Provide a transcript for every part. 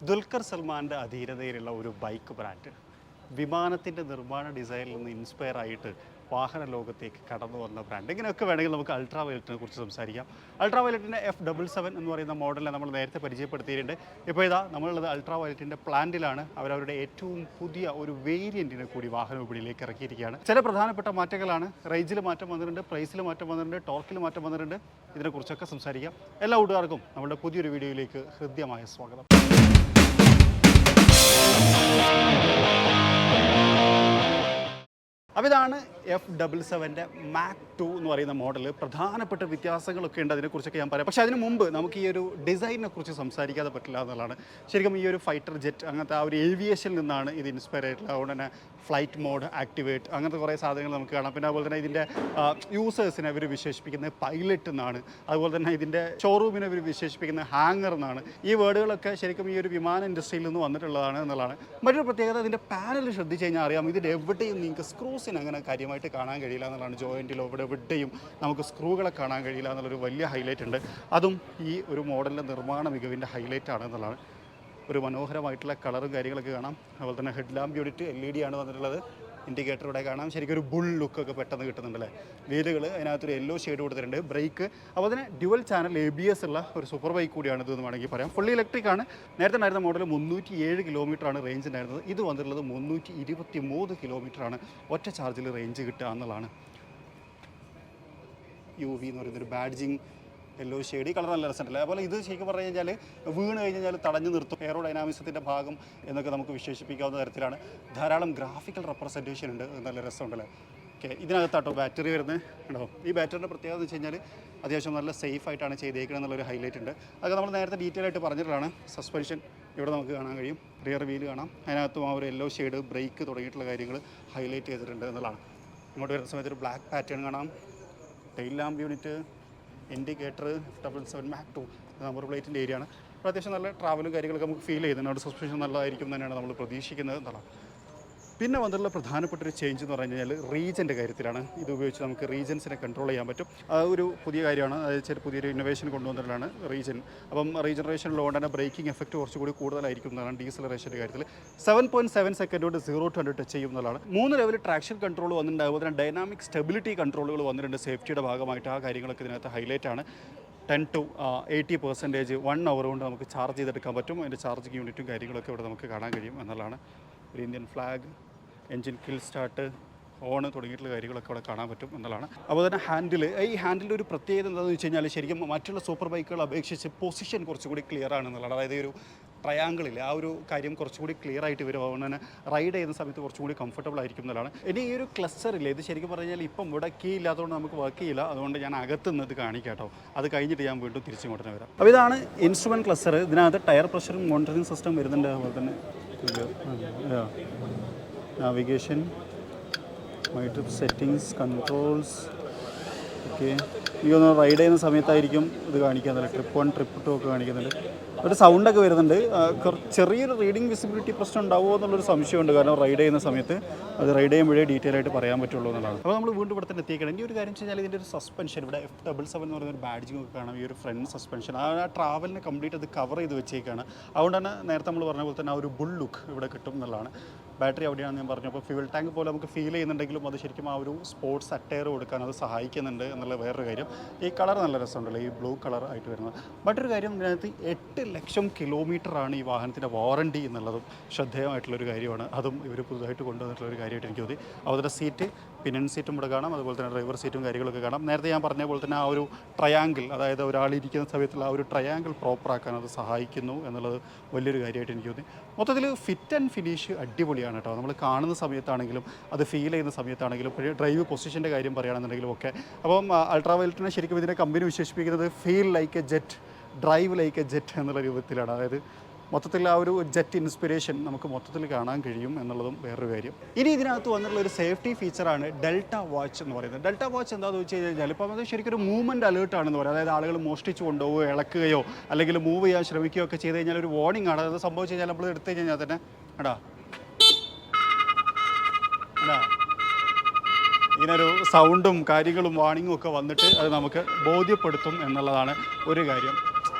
ദുൽഖർ സൽമാൻ്റെ അധീനതയിലുള്ള ഒരു bike brand വിമാനത്തിൻ്റെ നിർമ്മാണ ഡിസൈനിൽ നിന്ന് ഇൻസ്പയർ ആയിട്ട് വാഹന ലോകത്തേക്ക് കടന്നു വന്ന ബ്രാൻഡ്. ഇങ്ങനെയൊക്കെ വേണമെങ്കിൽ നമുക്ക് അൾട്രാ വയലറ്റിനെ കുറിച്ച് സംസാരിക്കാം. അൾട്രാ വയലറ്റിൻ്റെ F77 എന്ന് പറയുന്ന മോഡലിനെ നമ്മൾ നേരത്തെ പരിചയപ്പെടുത്തിയിട്ടുണ്ട്. ഇപ്പോൾ ഇതാ നമ്മളുള്ളത് അൾട്രാ വയലറ്റിൻ്റെ പ്ലാന്റിലാണ്. അവരവരുടെ ഏറ്റവും പുതിയ ഒരു വേരിയൻറ്റിനെ കൂടി വാഹന വിപണിയിലേക്ക് ഇറക്കിയിരിക്കുകയാണ്. ചില പ്രധാനപ്പെട്ട മാറ്റങ്ങളാണ്. റേഞ്ചിൽ മാറ്റം വന്നിട്ടുണ്ട്, പ്രൈസിൽ മാറ്റം വന്നിട്ടുണ്ട്, ടോർക്കിൽ മാറ്റം വന്നിട്ടുണ്ട്. ഇതിനെക്കുറിച്ചൊക്കെ സംസാരിക്കാം. എല്ലാ കൂട്ടുകാർക്കും നമ്മുടെ പുതിയൊരു വീഡിയോയിലേക്ക് ഹൃദ്യമായ സ്വാഗതം. അപ്പോൾ ഇതാണ് F77 Mac 2 എന്ന് പറയുന്ന മോഡൽ. പ്രധാനപ്പെട്ട വ്യത്യാസങ്ങളൊക്കെ ഉണ്ട്, അതിനെക്കുറിച്ചൊക്കെ ഞാൻ പറയാം. പക്ഷേ അതിന് മുമ്പ് നമുക്ക് ഈ ഒരു ഡിസൈനിനെ കുറിച്ച് സംസാരിക്കാതെ പറ്റില്ല എന്നുള്ളതാണ്. ശരിക്കും ഈ ഒരു ഫൈറ്റർ ജെറ്റ് അങ്ങനത്തെ ആ ഒരു ഏവിയേഷനിൽ നിന്നാണ് ഇത് ഇൻസ്പയർ ആയിട്ടുള്ളത്. അതുകൊണ്ട് തന്നെ ഫ്ലൈറ്റ് മോഡ്, ആക്ടിവേറ്റ്, അങ്ങനത്തെ കുറേ സാധനങ്ങൾ നമുക്ക് കാണാം. പിന്നെ അതുപോലെ തന്നെ ഇതിൻ്റെ യൂസേഴ്സിനെ അവർ വിശേഷിപ്പിക്കുന്നത് പൈലറ്റ് എന്നാണ്. അതുപോലെ തന്നെ ഇതിൻ്റെ ഷോറൂമിനെ അവർ വിശേഷിപ്പിക്കുന്നത് ഹാങ്ങർ എന്നാണ്. ഈ വേർഡുകളൊക്കെ ശരിക്കും ഈ ഒരു വിമാന ഇൻഡസ്ട്രിയിൽ നിന്ന് വന്നിട്ടുള്ളതാണ് എന്നുള്ളതാണ്. മറ്റൊരു പ്രത്യേകത, ഇതിൻ്റെ പാനൽ ശ്രദ്ധിച്ച് കഴിഞ്ഞാൽ അറിയാം, ഇതിൻ്റെ എവിടെയും നിങ്ങൾക്ക് സ്ക്രൂസിന് അങ്ങനെ കാര്യമായിട്ട് കാണാൻ കഴിയില്ല എന്നുള്ളതാണ്. ജോയിൻറ്റിലോ ഇവിടെ എവിടെയും നമുക്ക് സ്ക്രൂകളെ കാണാൻ കഴിയില്ല എന്നുള്ളൊരു വലിയ ഹൈലൈറ്റ് ഉണ്ട്. അതും ഈ ഒരു മോഡലിൻ്റെ നിർമ്മാണ മികവിൻ്റെ ഹൈലൈറ്റ് ആണ് എന്നുള്ളതാണ്. ഒരു മനോഹരമായിട്ടുള്ള കളറും കാര്യങ്ങളൊക്കെ കാണാം. അതുപോലെ തന്നെ ഹെഡ് ലാമ്പ് യൂണിറ്റ് LED ആണ് വന്നിട്ടുള്ളത്. ഇൻഡിക്കേറ്റർ ഇവിടെ കാണാം. ശരിക്കും ഒരു ബുൾ ലുക്കൊക്കെ പെട്ടെന്ന് കിട്ടുന്നുണ്ടല്ലേ. വീലുകൾ അതിനകത്തൊരു യെല്ലോ ഷെയ്ഡ് കൊടുത്തിട്ടുണ്ട്. ബ്രേക്ക് അതുപോലെ തന്നെ ഡ്യുവൽ ചാനൽ ABS ഉള്ള ഒരു സൂപ്പർ ബൈക്ക് കൂടിയാണ് ഇതെന്ന് വേണമെങ്കിൽ പറയാം. ഫുള്ളി ഇലക്ട്രിക് ആണ്. നേരത്തെ ഉണ്ടായിരുന്ന മോഡൽ 307 കിലോമീറ്ററാണ് റേഞ്ച് ഉണ്ടായിരുന്നത്. ഇത് വന്നിട്ടുള്ളത് 323 കിലോമീറ്ററാണ് ഒറ്റ ചാർജിൽ റേഞ്ച് കിട്ടുക എന്നുള്ളതാണ്. UV എന്ന് പറയുന്നൊരു ബാഡ്ജിങ് യെല്ലോ ഷെയ്ഡ്. ഈ കളർ നല്ല രസമുണ്ടല്ലേ. അതുപോലെ ഇത് ശരിക്കും പറഞ്ഞു കഴിഞ്ഞാൽ വീണ് കഴിഞ്ഞാൽ തടഞ്ഞു നിർത്തും. എയറോഡൈനാമിസത്തിൻ്റെ ഭാഗം എന്നൊക്കെ നമുക്ക് വിശേഷിപ്പിക്കാവുന്ന തരത്തിലാണ്. ധാരാളം ഗ്രാഫിക്കൽ റെപ്രസെൻറ്റേഷൻ ഉണ്ട്. നല്ല രസമുണ്ടല്ലേ. ഓക്കെ, ഇതിനകത്താട്ടോ ബാറ്ററി വരുന്നത് ഉണ്ടോ. ഈ ബാറ്ററിൻ്റെ പ്രത്യേകത എന്ന് വെച്ച് കഴിഞ്ഞാൽ അത്യാവശ്യം നല്ല സേഫ് ആയിട്ടാണ് ചെയ്തേക്കുന്നത് എന്നുള്ളൊരു ഹൈലൈറ്റ് ഉണ്ട്. അതൊക്കെ നമ്മൾ നേരത്തെ ഡീറ്റെയിൽ ആയിട്ട് പറഞ്ഞിട്ടുള്ളതാണ്. സസ്പെൻഷൻ ഇവിടെ നമുക്ക് കാണാൻ കഴിയും. റിയർ വീല് കാണാം. അതിനകത്തും ആ ഒരു യെല്ലോ ഷെയ്ഡ്, ബ്രേക്ക് തുടങ്ങിയിട്ടുള്ള കാര്യങ്ങൾ ഹൈലൈറ്റ് ചെയ്തിട്ടുണ്ട് എന്നുള്ളതാണ്. ഇങ്ങോട്ട് വരുന്ന സമയത്ത് ഒരു ബ്ലാക്ക് പാറ്റേൺ കാണാം. Tail lamp unit, indicator, F77 Mac 2 number പ്ലേറ്റിൻ്റെ ഏരിയ ആണ്. അപ്പോൾ അത്യാവശ്യം നല്ല ട്രാവലും കാര്യങ്ങളൊക്കെ നമുക്ക് ഫീൽ ചെയ്യുന്നുണ്ട്. സസ്പെൻഷൻ നല്ലതായിരിക്കും തന്നെയാണ് നമ്മൾ പ്രതീക്ഷിക്കുന്നത് എന്നാണ്. പിന്നെ വന്നിട്ടുള്ള പ്രധാനപ്പെട്ട ഒരു ചേഞ്ച് എന്ന് പറഞ്ഞു കഴിഞ്ഞാൽ റീജൻ്റെ കാര്യത്തിലാണ്. ഇത് ഉപയോഗിച്ച് നമുക്ക് റീജൻസിനെ കൺട്രോൾ ചെയ്യാൻ പറ്റും. ഒരു പുതിയ കാര്യമാണ്. അതായത് പുതിയൊരു ഇന്നോവേഷൻ കൊണ്ടുവന്നിട്ടുള്ളതാണ് റീജൻ. അപ്പം റീജനറേഷനിലുകൊണ്ട് തന്നെ ബ്രേക്കിംഗ് എഫക്റ്റ് കുറച്ചുകൂടി കൂടുതലായിരിക്കും എന്നതാണ്. ഡീസലറേഷൻ്റെ കാര്യത്തിൽ 7.7 സെക്കൻഡ് കൊണ്ട് 0 to 100 ടച്ച് ചെയ്യും എന്നുള്ളതാണ്. 3 ലെവൽ ട്രാക്ഷൻ കൺട്രോൾ വന്നിട്ടുണ്ട്. അതുപോലെ തന്നെ ഡൈനാമിക് സ്റ്റെബിലിറ്റി കൺട്രോളുകൾ വന്നിട്ടുണ്ട് സേഫ്റ്റിയുടെ ഭാഗമായിട്ട്. ആ കാര്യങ്ങളൊക്കെ ഇതിനകത്ത് ഹൈലൈറ്റ് ആണ്. 10 to 80% 1 hour കൊണ്ട് നമുക്ക് ചാർജ് ചെയ്തെടുക്കാൻ പറ്റും. അതിൻ്റെ ചാർജിങ് യൂണിറ്റും കാര്യങ്ങളൊക്കെ ഇവിടെ നമുക്ക് കാണാൻ കഴിയും എന്നുള്ളതാണ്. ഒരു Indian flag, engine kill start, on തുടങ്ങിയിട്ടുള്ള കാര്യങ്ങളൊക്കെ അവിടെ കാണാൻ പറ്റും എന്നുള്ളതാണ്. അതുപോലെ തന്നെ ഈ ഹാൻഡിലിൻ്റെ ഒരു പ്രത്യേകത എന്താണെന്ന് വെച്ച് കഴിഞ്ഞാൽ ശരിക്കും മറ്റുള്ള സൂപ്പർ ബൈക്കുകൾ അപേക്ഷിച്ച് പൊസിഷൻ കുറച്ചുകൂടി ക്ലിയർ ആണെന്നുള്ളതാണ്. അതായത് ഒരു ട്രയാങ്കിളിൽ ആ ഒരു കാര്യം കുറച്ചുകൂടി ക്ലിയർ ആയിട്ട് വരും. അതുകൊണ്ട് തന്നെ റൈഡ് ചെയ്യുന്ന സമയത്ത് കുറച്ചുകൂടി കംഫർട്ടബിൾ ആയിരിക്കും എന്നുള്ളതാണ്. ഇനി ഈ ഒരു ക്ലസ്റ്ററില്ല, ഇത് ശരിക്കും പറഞ്ഞു കഴിഞ്ഞാൽ ഇപ്പം ഇവിടെ കീ ഇല്ലാത്തതുകൊണ്ട് നമുക്ക് വർക്ക് ചെയ്യില്ല. അതുകൊണ്ട് ഞാൻ അകത്തുനിന്നത് കാണിക്കാം കേട്ടോ. അത് കഴിഞ്ഞിട്ട് ഞാൻ വീണ്ടും തിരിച്ചിങ്ങോട്ട് വരാം. അപ്പോൾ ഇതാണ് ഇൻസ്ട്രുമെൻറ്റ് ക്ലസ്റ്റർ. ഇതിനകത്ത് ടയർ പ്രഷർ മോണിറ്ററിംഗ് സിസ്റ്റം വരുന്നുണ്ട്. അതുപോലെ തന്നെ navigation, my trip settings, controls. Okay, എനിക്കൊന്ന് റൈഡ് ചെയ്യുന്ന സമയത്തായിരിക്കും ഇത് കാണിക്കുന്നില്ല. ട്രിപ്പ് 1, ട്രിപ്പ് 2 ഒക്കെ കാണിക്കുന്നുണ്ട്. ഒരു സൗണ്ടൊക്കെ വരുന്നുണ്ട്. ചെറിയൊരു റീഡിങ് വിസിബിലിറ്റി പ്രശ്നം ഉണ്ടാവുമോ എന്നുള്ളൊരു സംശയമുണ്ട്. കാരണം റൈഡ് ചെയ്യുന്ന സമയത്ത് അത് റൈഡ് ചെയ്യുമ്പോഴേ ഡീറ്റെയിൽ ആയിട്ട് പറയാൻ പറ്റുള്ളൂ എന്നുള്ളതാണ്. അപ്പോൾ നമ്മൾ വീണ്ടും ഇവിടെ തന്നെ എത്തിക്കണം. ഇനി ഒരു കാര്യം വെച്ച് കഴിഞ്ഞാൽ ഇതിൻ്റെ ഒരു സസ്പെൻഷൻ ഇവിടെ F77 എന്ന് പറയുന്ന ഒരു ബാഡ്ജിങ് ഒക്കെ കാണാം. ഈ ഒരു ഫ്രണ്ട് സസ്പെൻഷൻ ആ ട്രാവലിനെ കംപ്ലീറ്റ് അത് കവർ ചെയ്ത് വെച്ചേക്കാണ്. അതുകൊണ്ട് തന്നെ നേരത്തെ നമ്മൾ പറഞ്ഞ പോലെ തന്നെ ആ ഒരു ബുൾ ലുക്ക് ഇവിടെ കിട്ടും എന്നുള്ളതാണ്. ബാറ്ററി അവിടെയാണെന്ന് ഞാൻ പറഞ്ഞു. അപ്പോൾ ഫ്യൂൽ ടാങ്ക് പോലെ നമുക്ക് ഫീൽ ചെയ്യുന്നുണ്ടെങ്കിലും അത് ശരിക്കും ആ ഒരു സ്പോർട്സ് അറ്റയർ കൊടുക്കാൻ അത് സഹായിക്കുന്നുണ്ട് എന്നുള്ള വേറൊരു കാര്യം. ഈ കളർ നല്ല രസമുണ്ടല്ലോ, ഈ ബ്ലൂ കളർ ആയിട്ട് വരുന്നത്. മറ്റൊരു കാര്യം, ഇതിനകത്ത് 8 ലക്ഷം കിലോമീറ്ററാണ് ഈ വാഹനത്തിൻ്റെ വാറണ്ടി എന്നുള്ളതും ശ്രദ്ധേയമായിട്ടുള്ളൊരു കാര്യമാണ്. അതും ഇവർ പുതുതായിട്ട് കൊണ്ടുവന്നിട്ടുള്ളൊരു കാര്യമായിട്ട് എനിക്ക് തോന്നി. അതുപോലെ സീറ്റ്, പിന്നൻ സീറ്റും ഇവിടെ കാണാം. അതുപോലെ തന്നെ ഡ്രൈവർ സീറ്റും കാര്യങ്ങളൊക്കെ കാണാം. നേരത്തെ ഞാൻ പറഞ്ഞ പോലെ തന്നെ ആ ഒരു ട്രയാങ്കിൾ, അതായത് ഒരാളിരിക്കുന്ന സമയത്തുള്ള ആ ഒരു ട്രയാങ്കിൾ പ്രോപ്പറാക്കാൻ അത് സഹായിക്കുന്നു എന്നുള്ളത് വലിയൊരു കാര്യമായിട്ട് എനിക്ക് തോന്നി. മൊത്തത്തിൽ ഫിറ്റ് ആൻഡ് ഫിനിഷ് അടിപൊളിയാണ് കേട്ടോ. നമ്മൾ കാണുന്ന സമയത്താണെങ്കിലും അത് ഫീൽ ചെയ്യുന്ന സമയത്താണെങ്കിലും ഡ്രൈവ് പൊസിഷൻ്റെ കാര്യം പറയുകയാണെന്നുണ്ടെങ്കിലും ഒക്കെ. അപ്പം അൾട്രാ വയലറ്റിനെ ശരിക്കും ഇതിനെ കമ്പനി വിശേഷിപ്പിക്കുന്നത് feel like A jet, drive like A jet എന്നുള്ള രൂപത്തിലാണ്. അതായത് മൊത്തത്തിൽ ആ ഒരു ജെറ്റ് ഇൻസ്പിറേഷൻ നമുക്ക് മൊത്തത്തിൽ കാണാൻ കഴിയും എന്നുള്ളതും വേറൊരു കാര്യം. ഇനി ഇതിനകത്ത് വന്നിട്ടുള്ള ഒരു സേഫ്റ്റി ഫീച്ചറാണ് ഡെൽറ്റ വാച്ച് എന്ന് പറയുന്നത്. ഡെൽറ്റ വാച്ച് എന്താണെന്ന് വെച്ച് കഴിഞ്ഞാൽ ഇപ്പം അത് ശരിക്കും ഒരു മൂവ്മെൻറ്റ് അലേർട്ടാണെന്ന് പറയുന്നത്. അതായത് ആളുകൾ മോഷ്ടിച്ചു കൊണ്ടുപോവുകയോ ഇളക്കുകയോ അല്ലെങ്കിൽ മൂവ് ചെയ്യാൻ ശ്രമിക്കുകയോ ഒക്കെ ചെയ്ത് കഴിഞ്ഞാൽ ഒരു വാർണിംഗ് ആണ്. അത് സംഭവിച്ചു കഴിഞ്ഞാൽ നമ്മൾ എടുത്തു കഴിഞ്ഞാൽ തന്നെ ഇങ്ങനൊരു സൗണ്ടും കാര്യങ്ങളും വാർണിങ്ങും ഒക്കെ വന്നിട്ട് അത് നമുക്ക് ബോധ്യപ്പെടുത്തും എന്നുള്ളതാണ് ഒരു കാര്യം.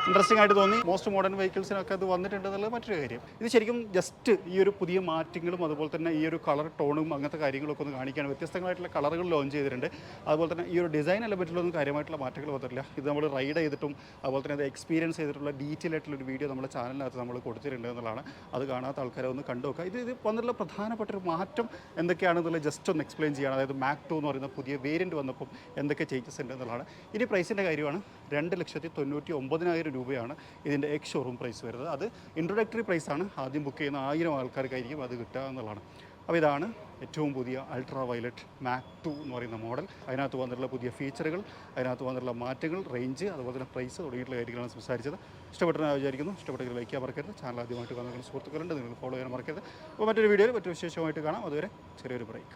ഇൻട്രസ്റ്റിംഗ് ആയിട്ട് തോന്നി. മോസ്റ്റ് മോഡേൺ വെഹിക്കിൾസിനൊക്കെ അത് വന്നിട്ടുണ്ട് എന്നുള്ളത് മറ്റൊരു കാര്യം. ഇത് ശരിക്കും ജസ്റ്റ് ഈ ഒരു പുതിയ മാറ്റങ്ങളും അതുപോലെ തന്നെ ഈ ഒരു കളർ ടോണും അങ്ങനത്തെ കാര്യങ്ങളൊക്കെ ഒന്ന് കാണിക്കുകയാണ്. വ്യത്യസ്തങ്ങളായിട്ടുള്ള കളറുകൾ ലോഞ്ച് ചെയ്തിട്ടുണ്ട്. അതുപോലെ തന്നെ ഈ ഒരു ഡിസൈൻ എലമെൻറ്റിലൊന്നും കാര്യമായിട്ടുള്ള മാറ്റങ്ങൾ വന്നിട്ടില്ല. ഇത് നമ്മൾ റൈഡ് ചെയ്തിട്ടും അതുപോലെ തന്നെ അത് എക്സ്പീരിയൻസ് ചെയ്തിട്ടുള്ള ഡീറ്റെയിൽ ആയിട്ടുള്ളൊരു വീഡിയോ നമ്മുടെ ചാനലിനകത്ത് നമ്മൾ കൊടുത്തിട്ടുണ്ട് എന്നുള്ളതാണ്. അത് കാണാത്ത ആൾക്കാരെ ഒന്ന് കണ്ടു നോക്കുക. ഇത് വന്നിട്ടുള്ള പ്രധാനപ്പെട്ട ഒരു മാറ്റം എന്തൊക്കെയാണെന്നുള്ളത് ജസ്റ്റ് ഒന്ന് എക്സ്പ്ലെയിൻ ചെയ്യുകയാണ്. അതായത് മാക് 2 എന്ന് പറയുന്ന പുതിയ വേരിയൻറ്റ് വന്നപ്പം എന്തൊക്കെ ചേഞ്ചസ് ഉണ്ട് എന്നുള്ളതാണ്. ഇനി പ്രൈസിൻ്റെ കാര്യമാണ്. 2,99,000 രൂപയാണ് ഇതിൻ്റെ എക്സ് ഷോറൂം പ്രൈസ് വരുന്നത്. അത് ഇൻട്രൊഡക്ടറി പ്രൈസാണ്. ആദ്യം ബുക്ക് ചെയ്യുന്ന 1000 ആൾക്കാർക്കായിരിക്കും അത് കിട്ടുക എന്നുള്ളതാണ്. അപ്പോൾ ഇതാണ് ഏറ്റവും പുതിയ അൾട്രാ വയലറ്റ് മാക് 2 എന്ന് പറയുന്ന മോഡൽ. അതിനകത്ത് വന്നിട്ടുള്ള പുതിയ ഫീച്ചറുകൾ, അതിനകത്ത് വന്നിട്ടുള്ള മാറ്റങ്ങൾ, റേഞ്ച്, അതുപോലെ തന്നെ പ്രൈസ് തുടങ്ങിയിട്ടുള്ള കാര്യങ്ങളാണ് സംസാരിച്ചത്. ഇഷ്ടപ്പെട്ടെന്ന് ഞാൻ വിചാരിക്കുന്നു. ഇഷ്ടപ്പെട്ടെങ്കിൽ ലൈക്ക് ചെയ്യാൻ മറക്കരുത്. ചാനൽ ആദ്യമായിട്ട് കാണുന്ന സുഹൃത്തുക്കളുണ്ട്, നിങ്ങൾ ഫോളോ ചെയ്യാൻ മറക്കരുത്. അപ്പോൾ മറ്റൊരു വീഡിയോയിൽ മറ്റൊരു വിശേഷമായിട്ട് കാണാം. അതുവരെ ചെറിയൊരു ബ്രേക്ക്.